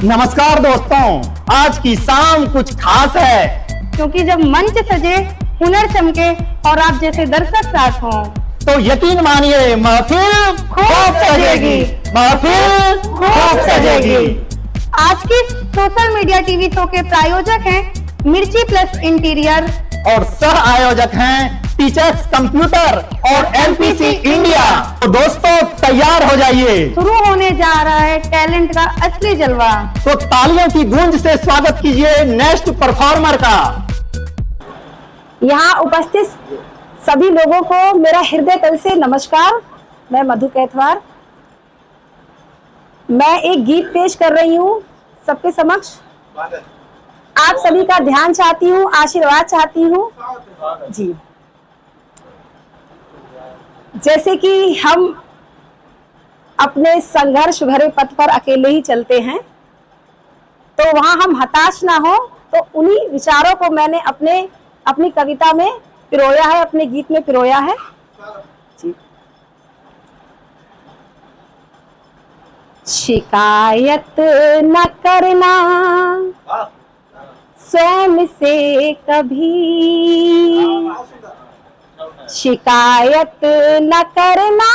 नमस्कार दोस्तों, आज की शाम कुछ खास है, क्योंकि जब मंच सजे, हुनर चमके और आप जैसे दर्शक साथ हों, तो यकीन मानिए महफिल खूब सजेगी, महफिल खूब सजेगी। आज की सोशल मीडिया टीवी शो के प्रायोजक हैं मिर्ची प्लस इंटीरियर और सह आयोजक हैं टीचर्स कंप्यूटर और एमपीसी इंडिया। तो दोस्तों तैयार हो जाइए, शुरू होने जा रहा है टैलेंट का असली जलवा। तो तालियों की गूंज से स्वागत कीजिए नेक्स्ट परफॉर्मर का। यहाँ उपस्थित सभी लोगों को मेरा हृदय तल से नमस्कार। मैं मधु कैथवार। मैं एक गीत पेश कर रही हूँ सबके समक्ष। आप सभी का ध्यान चाहती हूँ, आशीर्वाद चाहती हूँ जी। जैसे कि हम अपने संघर्ष भरे पथ पर अकेले ही चलते हैं, तो वहां हम हताश ना हो, तो उन्हीं विचारों को मैंने अपनी कविता में पिरोया है, अपने गीत में पिरोया है जी। शिकायत न करना स्वयं से कभी, शिकायत न करना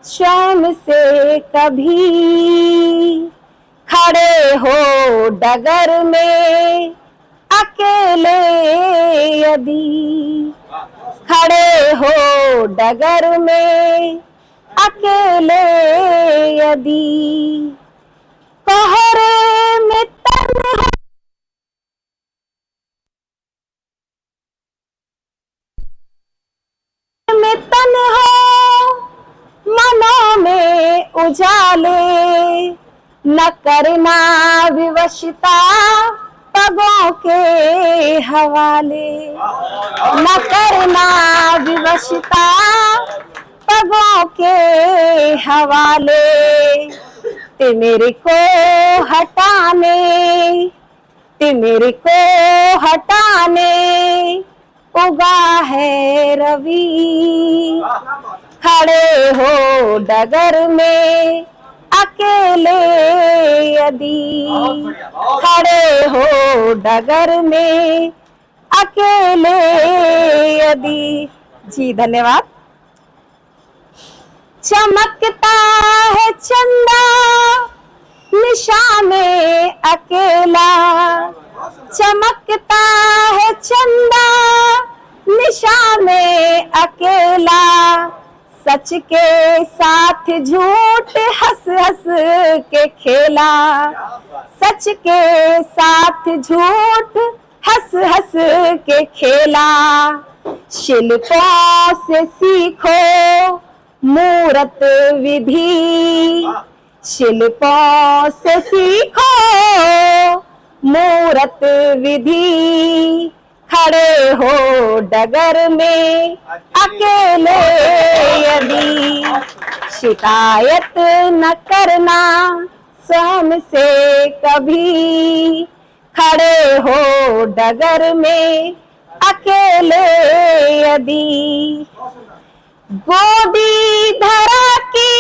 स्वयं से कभी, खड़े हो डगर में अकेले यदि, खड़े हो डगर में अकेले यदि, कोहरे में तन्हा में तन्हा मनों में उजाले, न करना विवशता पगों के हवाले, न करना विवशता पगों के हवाले, तिमिर को हटाने, तिमिर को हटाने उगा है रवि, खड़े हो डगर में अकेले यदि, खड़े हो डगर में अकेले यदि जी। धन्यवाद। चमकता है चंदा निशा में अकेला, चमकता है चंदा निशा में अकेला, सच के साथ झूठ हंस हंस के खेला, सच के साथ झूठ हंस हंस के खेला, शिल्पों से सीखो मूरत विधि, शिल्पों से सीखो मूरत विधि, खड़े हो डगर में अकेले यदि, शिकायत न करना स्वयं से कभी, खड़े हो डगर में अकेले यदि, गोदी धरा की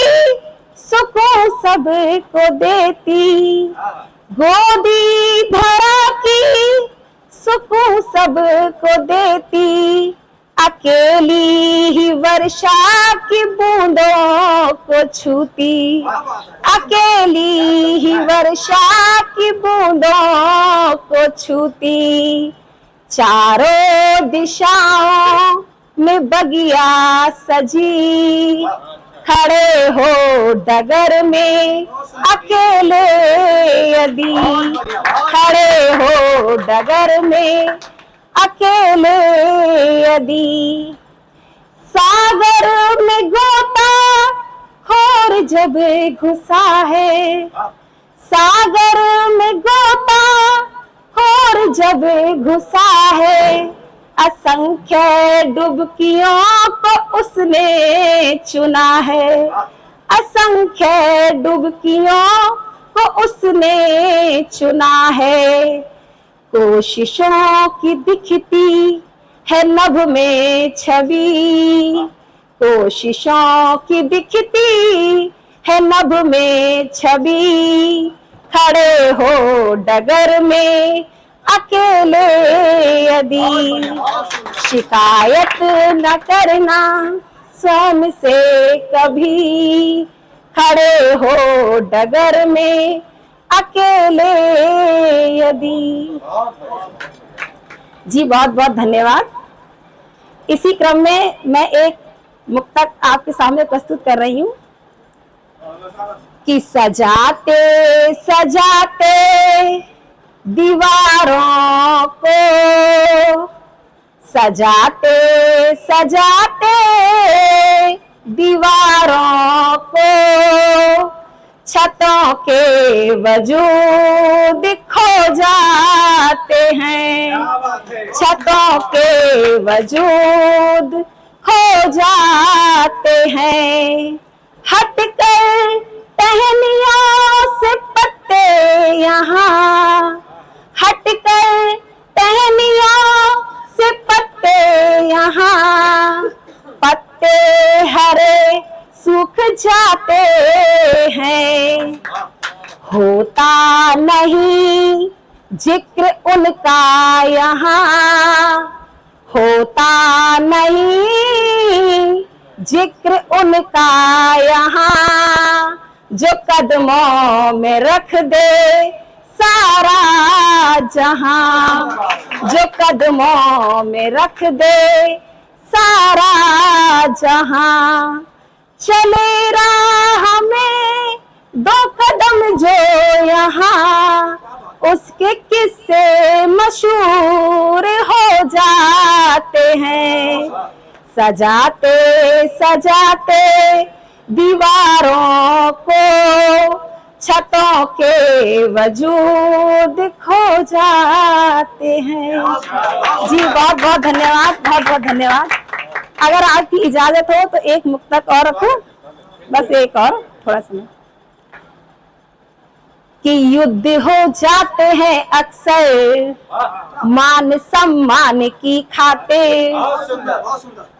सुकून सबको देती, गोदी धरा की सुकून सबको देती, अकेली ही वर्षा की बूंदों को छूती, अकेली ही वर्षा की बूंदों को छूती, चारों दिशाओं में बगिया सजी, खड़े हो डगर में अकेले यदि, खड़े हो डगर में अकेले यदि, सागर में गोता खोर जब घुसा है, सागर में गोता खोर जब घुसा है, असंख्य डुबकियों को उसने चुना है, असंख्य डुबकियों को उसने चुना है, कोशिशों की दिखती है नभ में छवि, कोशिशों की दिखती है नभ में छवि, खड़े हो डगर में अकेले यदि, शिकायत न करना स्वयं से कभी, खड़े हो डगर में अकेले यदि। जी बहुत बहुत धन्यवाद। इसी क्रम में मैं एक मुक्तक आपके सामने प्रस्तुत कर रही हूँ कि सजाते सजाते दीवारों को, सजाते सजाते दीवारों को, छतों के वजूद खो जाते हैं, छतों के वजूद खो जाते हैं। हटकर टहनियों से पत्ते यहाँ, हटकर टहनियों से पत्ते यहाँ, पत्ते हरे सूख जाते हैं। होता नहीं जिक्र उनका यहाँ, होता नहीं जिक्र उनका यहाँ, जो कदमों में रख दे सारा जहां, जो कदमों में रख दे सारा जहां। चले राह में दो कदम जो यहाँ, उसके किस्से मशहूर हो जाते हैं। सजाते सजाते दीवारों को, छतों के वजूद खो जाते हैं। जी बहुत बहुत धन्यवाद, बहुत बहुत धन्यवाद। अगर आपकी इजाजत हो तो एक मुक्तक और रखूं, बस एक और थोड़ा समय। कि युद्ध हो जाते हैं अक्सर मान सम्मान की खातिर।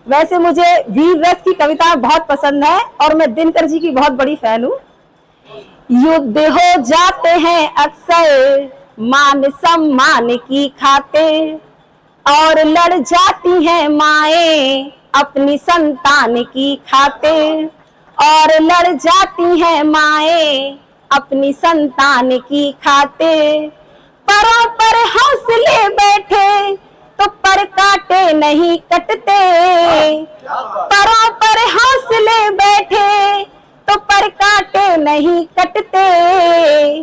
वैसे मुझे वीर रस की कविता बहुत पसंद है और मैं दिनकर जी की बहुत बड़ी फैन हूँ। युद्ध हो जाते हैं अक्सर मान सम्मान की खातिर, और लड़ जाती हैं माएं अपनी संतान की खातिर, और लड़ जाती हैं माएं अपनी संतान की खातिर। परों पर हौसले बैठे तो पर काटे नहीं कटते, परों पर हौसले बैठे तो पर काटे नहीं कटते।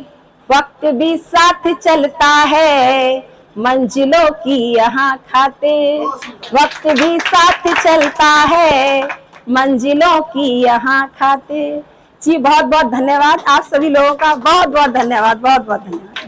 वक्त भी साथ चलता है मंजिलों की यहाँ खातिर, वक्त भी साथ चलता है मंजिलों की यहाँ खातिर। जी बहुत बहुत धन्यवाद। आप सभी लोगों का बहुत बहुत धन्यवाद, बहुत बहुत धन्यवाद।